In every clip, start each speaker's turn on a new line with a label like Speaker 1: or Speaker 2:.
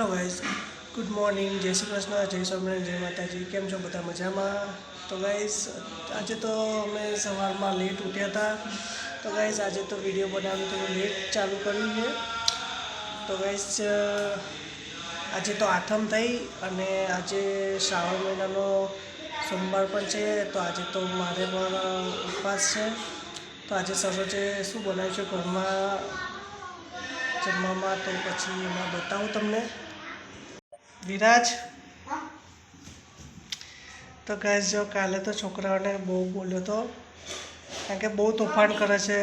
Speaker 1: Hello guys, good morning, जय श्री कृष्ण, जय स्वामिनारायण, जय माताजी। केम छो बधा मजामां? तो गाइस आज तो अमे सवारमां लेट उठ्या था। तो गाइस आज तो विडियो बनावવાનું थोडું लेट चालू કર્યું છે। तो गाइस आज तो आठम થઈ અને આજે શ્રાવણ મહિનાનો સોમવાર પણ છે। તો આજે તો મારે પણ ઉપવાસ છે। તો આજે સરોજે શું બનાવ્યું છે ઘરમાં જમવામાં, તો પછી એમાં બતાવું તમને। વિરાજ તો ગાઈસ જો કાલે તો છોકરાઓને બહુ બોલ્યો હતો, કારણ કે બહુ તોફાન કરે છે।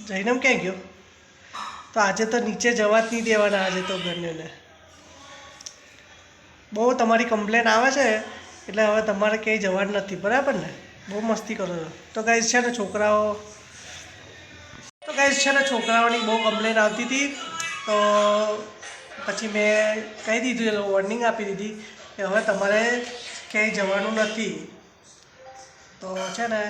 Speaker 1: જૈનમ ક્યાં ગયો? તો આજે તો નીચે જવા જ નહીં દેવાના। આજે તો બંનેને બહુ તમારી કમ્પ્લેન આવે છે, એટલે હવે તમારે ક્યાંય જવાનું નથી, બરાબર ને? બહુ મસ્તી કરો છો। તો ગાઈસ છે ને છોકરાઓની બહુ કમ્પ્લેન આવતી હતી। તો પછી મેં કહી દીધું, એ વોર્નિંગ આપી દીધી કે હવે તમારે ક્યાંય જવાનું નથી। તો છે ને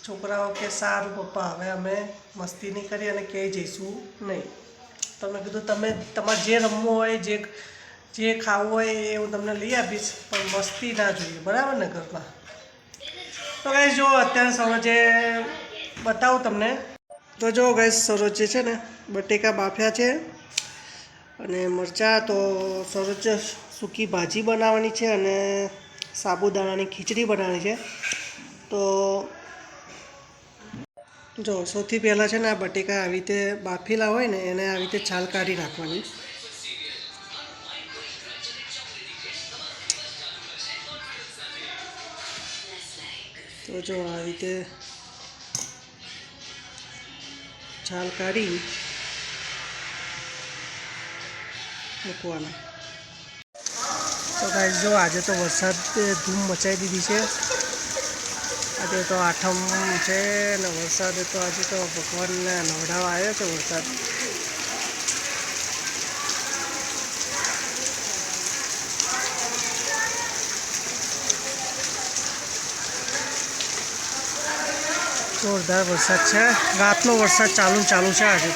Speaker 1: છોકરાઓ કે સારું પપ્પા, હવે અમે મસ્તી નહીં કરી અને ક્યાંય જઈશું નહીં। તો મેં કીધું તમે તમારે જે રમવું હોય, જે ખાવું હોય એ હું તમને લઈ આપીશ, પણ મસ્તી ના જોઈએ, બરાબર ને ઘરમાં? તો ગાઈસ જો અત્યારે સરોજે બતાવું તમને। તો જો ગાઈસ સરોજ છે ને બટેકા બાફ્યા છે અને મરચાં। તો સરોજ સૂકી ભાજી બનાવવાની છે અને સાબુદાણાની ખીચડી બનાવવાની છે। તો જો સૌથી પહેલાં છે ને આ બટેકા આવી રીતે બાફેલા હોય ને એને આવી રીતે છાલ કાઢી નાખવાની। તો જો આવી રીતે છાલ કાઢી મૂકવાના। તો ગાઈસ જો આજે તો વરસાદે ધૂમ મચાવી દીધી છે। આજે તો આઠમ છે ને વરસાદે તો આજે તો ભગવાનને નવડાવવા આવ્યો છે વરસાદ। જોરદાર વરસાદ છે, રાતનો વરસાદ ચાલુ છે આજે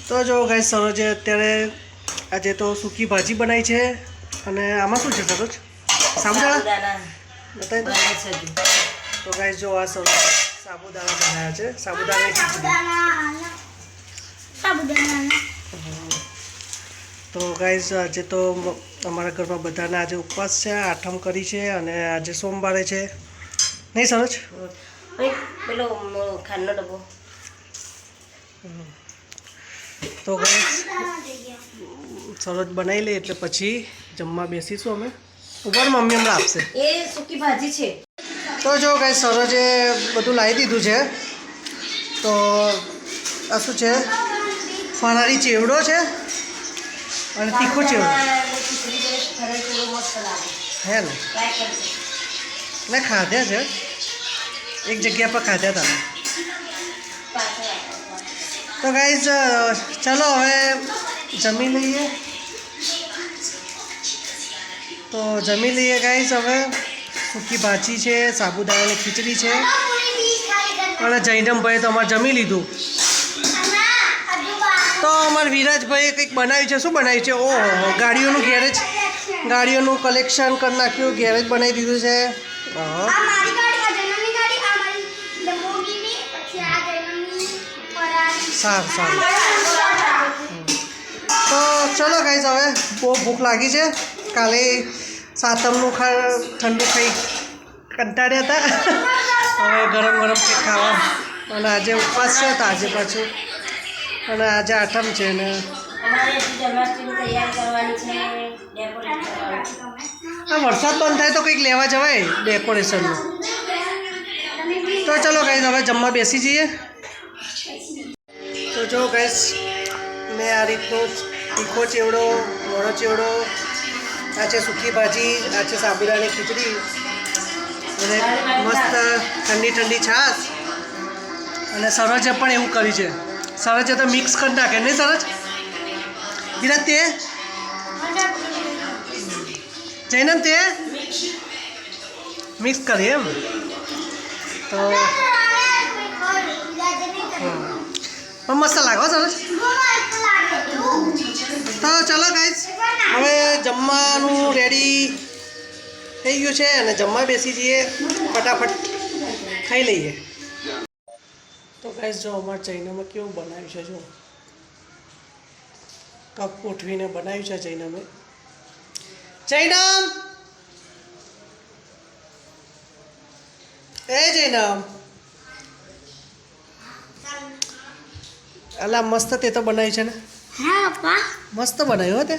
Speaker 1: તો જો ગાઈસ સરોજે અત્યારે આજે તો સૂકી ભાજી બનાવી છે અને આમાં શું છે સરોજ? સાબુદાણા બતાવી દો। તો ગાઈસ જો આ સાબુદાણા બનાવ્યા છે, સાબુદાણાની ખીચડી। તો ગાઈસ આજે તો અમારા ઘરમાં બધાને આજે ઉપવાસ છે, આઠમ કરી છે અને આજે સોમવારે છે, નહીં સરોજ?
Speaker 2: પેલો ખાંડનો ડબ્બો।
Speaker 1: તો ગાઈસ સરોજ બનાવી લે એટલે પછી જમવા બેસીશું અમે। ઉપર મમ્મી હમણાં આપશે।
Speaker 2: એ સૂકી ભાજી છે।
Speaker 1: તો જો ગાઈસ સરોજે બધું લાવી દીધું છે। તો આ શું છે? ફરાળી ચેવડો છે અને તીખો ચેવડો હે ને? મેં ખાધ્યા છે, એક જગ્યા પર ખાધ્યા હતા। તો ગાઈસ ચલો હવે જમી લઈએ। તો જમી લઈએ ગાઈસ। હવે સૂકી ભાજી છે, સાબુદાણાની ખીચડી છે અને જૈનમભાઈએ તો અમારે જમી લીધું। તો અમારા વિરાજભાઈએ કંઈક બનાવ્યું છે। શું બનાવ્યું છે? ઓહો, ગાડીઓનું કલેક્શન કરી નાખ્યું, ગેરેજ બનાવી દીધું છે। સારું તો ચલો ગાઈસ, હવે બહુ ભૂખ લાગી છે। કાલે સાતમનું ઠંડુ ખાઈ કંટાળ્યા હતા, હવે ગરમ કંઈક ખાવા। અને આજે ઉપવાસ છે તો આજે પાછું, અને આજે આઠમ છે ને આ વરસાદ બંધ થાય તો કંઈક લેવા જવાય ડેકોરેશનનું। તો ચલો ગાઈસ હવે જમવા બેસી જઈએ। તો જો ગાઈસ મેં આ રીતનો તીખો ચેવડો, મોળો ચેવડો, આ છે સૂકી ભાજી, આ છે સાબુદાણાની ખીચડી અને મસ્ત ઠંડી છાશ। અને સરોજે પણ એવું કર્યું છે, સરોજે તો મિક્સ કરી નાખે, નહીં સરોજ? વિરાટ તે જૈનમ તે મિક્સ કરી એમ? તો પણ મસ્ત લાગે સરોજ। જમવાનું રેડી થઈ ગયું છે અને જમવા બેસી જઈએ ફટાફટ ખાઈ લઈએ. તો ગાઈસ જો અમારા ચૈનામાં કેવું બનાવ્યું છે, જો કપ ગોઠવીને બનાવ્યું છે ચૈનામે. જૈનમ, એ જૈનમ, અલા મસ્ત તે તો બનાવ્યું છે ને.
Speaker 3: હા પપ્પા.
Speaker 1: મસ્ત બનાવ્યું હો તે.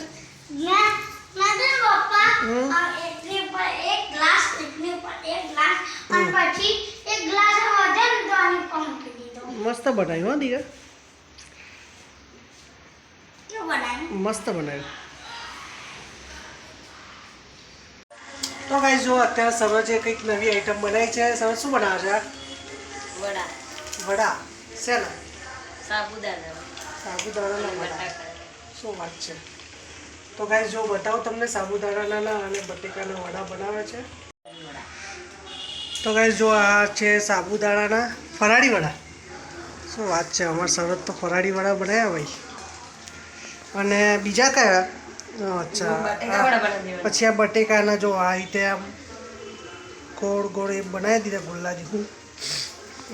Speaker 3: પપ્પા એટલી પર એક ગ્લાસ એટલી પર એક ગ્લાસ અને પછી એક ગ્લાસ વધે ને તો આની પર મૂકી દીધો.
Speaker 1: મસ્ત બનાવ્યું હો દીકરા,
Speaker 3: કેવું બનાવ્યું?
Speaker 1: મસ્ત બનાવ્યું. તો ગાઈસ જો અત્યારે સરોજે કંઈક નવી આઈટમ બનાવી છે. સરોજ શું બનાવે છે?
Speaker 2: વડા,
Speaker 1: વડા. શેના?
Speaker 2: સાબુદાણા,
Speaker 1: સાબુદાણાના વડા.
Speaker 2: બટાકા.
Speaker 1: શું વાત છે. તો ગાઈસ જો બતાવો તમને સાબુદાણાના અને બટેકાના વડા બનાવે છે. તો ગાઈસ જો આ છે સાબુદાણાના ફરાળી વડા. શું વાત છે, અમારા સરસ તો ફરાળી વડા બનાવ્યા ભાઈ. અને બીજા કયા? અચ્છા,
Speaker 2: બટેકા વડા બનાવી દેવાના.
Speaker 1: પછી આ બટેકાના જો આ રીતે આમ ગોળ ગોળ એ બનાવી દીધા ગુલ્લા જેવું.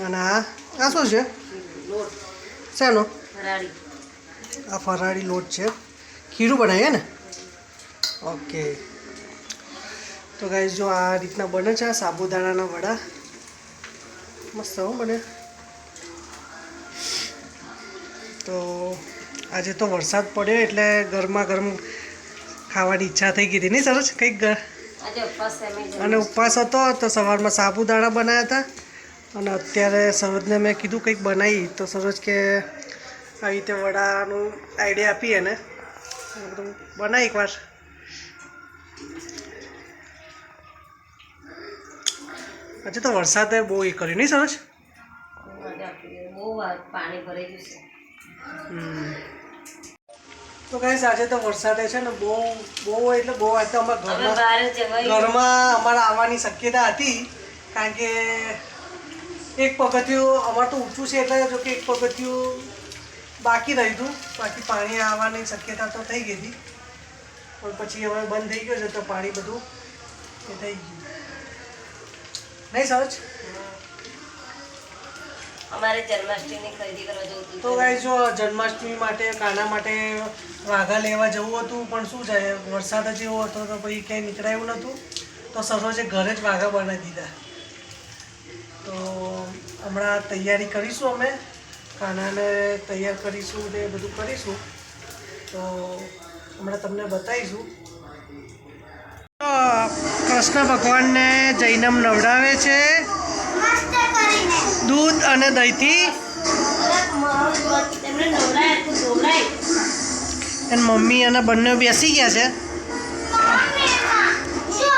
Speaker 1: અને આ શું છે?
Speaker 2: લોટ,
Speaker 1: શેનો?
Speaker 2: ફરાળી.
Speaker 1: આ ફરાળી લોટ છે. ખીરું બનાવીએ ને? ઓકે. તો ગાઈસ જો આ રીતના બને છે સાબુદાણાના વડા. મસ્ત હો બને. તો આજે તો વરસાદ પડ્યો એટલે ગરમા ગરમ ખાવાની ઈચ્છા થઈ ગઈ હતી નહીં સરસ કંઈક
Speaker 2: આજે ઉપવાસ છે
Speaker 1: અને ઉપવાસ હતો તો સવારમાં સાબુદાણા બનાવ્યા હતા. અને અત્યારે સરોજને મેં કીધું કંઈક બનાવી તો સરોજ કે આવી રીતે વડાનું આઈડિયા આપી એને બધું બનાવી એકવાર. આજે તો વરસાદે બહુ એ કર્યું નહીં સરસ.
Speaker 2: બહુ પાણી ભરાઈ ગયું છે.
Speaker 1: તો ગાઈસ આજે તો વરસાદે છે ને બહુ બહુ એટલે બહુ આજે તો અમારા
Speaker 2: હવે બહાર જવાય
Speaker 1: ઘરમાં અમારા આવવાની શક્યતા હતી. કારણ કે એક પગથિયું અમારે તો ઊંચું છે એટલે જો કે એક પગથિયું બાકી રહ્યું હતું. બાકી પાણી આવવાની શક્યતા તો થઈ ગઈ હતી પણ પછી હવે બંધ થઈ ગયો છે તો પાણી બધું એ થઈ ગયું નહીં સરોજ.
Speaker 2: અમારે જન્માષ્ટમીની ખરીદી કરવા જવું હતું.
Speaker 1: તો ગાઈસ જો જન્માષ્ટમી માટે કાના માટે વાઘા લેવા જવું હતું પણ શું છે વરસાદ જ એવો હતો તો પછી ક્યાંય નીકળાયું નહોતું. તો સરોજે ઘરે જ વાઘા બનાવી દીધા. તો હમણાં તૈયારી કરીશું અમે, કાનાને તૈયાર કરીશું ને બધું કરીશું. તો હમણાં તમને બતાવીશું. તો કૃષ્ણ ભગવાનને જૈનમ નવડાવે છે
Speaker 3: મસ્ત કરીને.
Speaker 1: દૂધ અને દહીંથી.
Speaker 2: તેમને નવરાય તું દોરાય.
Speaker 1: અને મમ્મી અને બંને બેસી ગયા છે.
Speaker 3: મમ્મીમાં જો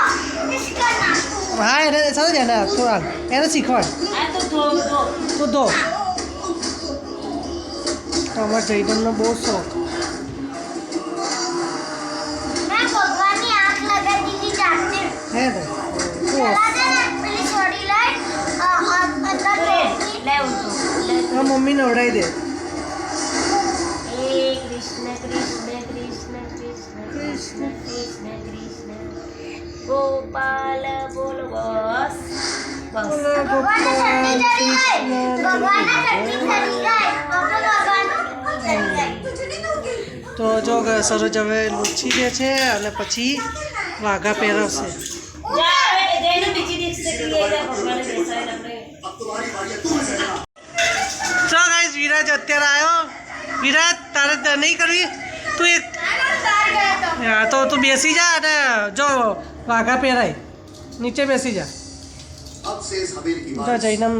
Speaker 3: ઇસકા નાખું.
Speaker 1: હા એને સારું છે એને થોડા એને શીખવાડ
Speaker 2: આ તો ધો ધો.
Speaker 1: તો દો. તો અમારા જૈનમનો બહુ શોખ.
Speaker 3: મેં ભગવાનની આંખ લગાવી દીધી જાતે.
Speaker 1: હે ને શું
Speaker 3: પહેલા છે ને પેલી છોડી લઈ અંદર ચોટલી.
Speaker 2: લે ઊંધું.
Speaker 1: હા મમ્મી નવડાવી દે.
Speaker 2: હે કૃષ્ણ કૃષ્ણ કૃષ્ણ કૃષ્ણ કૃષ્ણ કૃષ્ણ કૃષ્ણ ગોપાલ બોલ બસ બસ.
Speaker 3: ભગવાનને ચટણી ચડી ગઈ. ભગવાનને ચટણી ચડી ગઈ. ભગવાનને ચડી ગઈ.
Speaker 1: તો જો સરોજ હવે લૂછી દે છે અને પછી વાઘા પહેરાવશે.
Speaker 2: જા હવે જઈને બીજી દીક્ષા લઈ જા ભગવાનને બેસાડીને આપણે.
Speaker 1: ચો ગાઈસ વિરાજ અત્યારે આવ્યો. વિરાજ તારે નહીં કરવી તું એક હા તો તું બેસી જા અને જો વાઘા પહેરાય નીચે બેસી જા. જો જૈનમ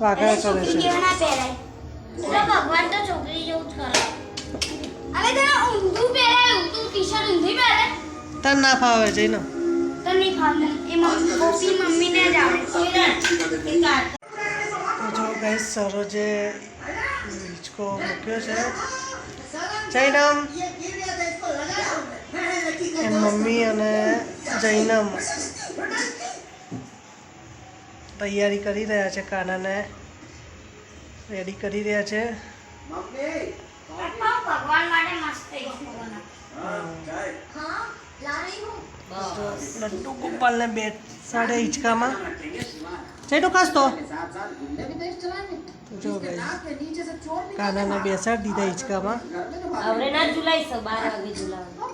Speaker 1: વાઘા કરે
Speaker 3: છોકરી
Speaker 1: છે.
Speaker 3: કેવા ના પહેરાય. તો ભગવાન તો છોકરી જેવું જ કરે. હવે તને ઊંધું પહેરાય ઊંધું ટી-શર્ટ ઊંધી પહેરે
Speaker 1: તને ના ફાવે જૈનમ.
Speaker 3: તો નહીં ફાવે. એ ગોપી મમ્મીને જ આવડે.
Speaker 1: તો જો ગાઈસ સરોજે હિંચકો મૂક્યો છે. જૈનમ એની મમ્મી અને જૈનમ તૈયારી કરી રહ્યા છે. કાનાને રેડી કરી રહ્યા છે.
Speaker 3: ભગવાન માટે મસ્ત હિંચકો બનાવ. હા
Speaker 1: જો લડ્ડુ ગોપાલને બેસાડે હિંચકામાં ચેટો ખાસ તો જો કાનાને બેસાડી દીધા હિંચકામાં
Speaker 2: હવે ના ઝુલાઈ 12 વાગે ઝુલાવ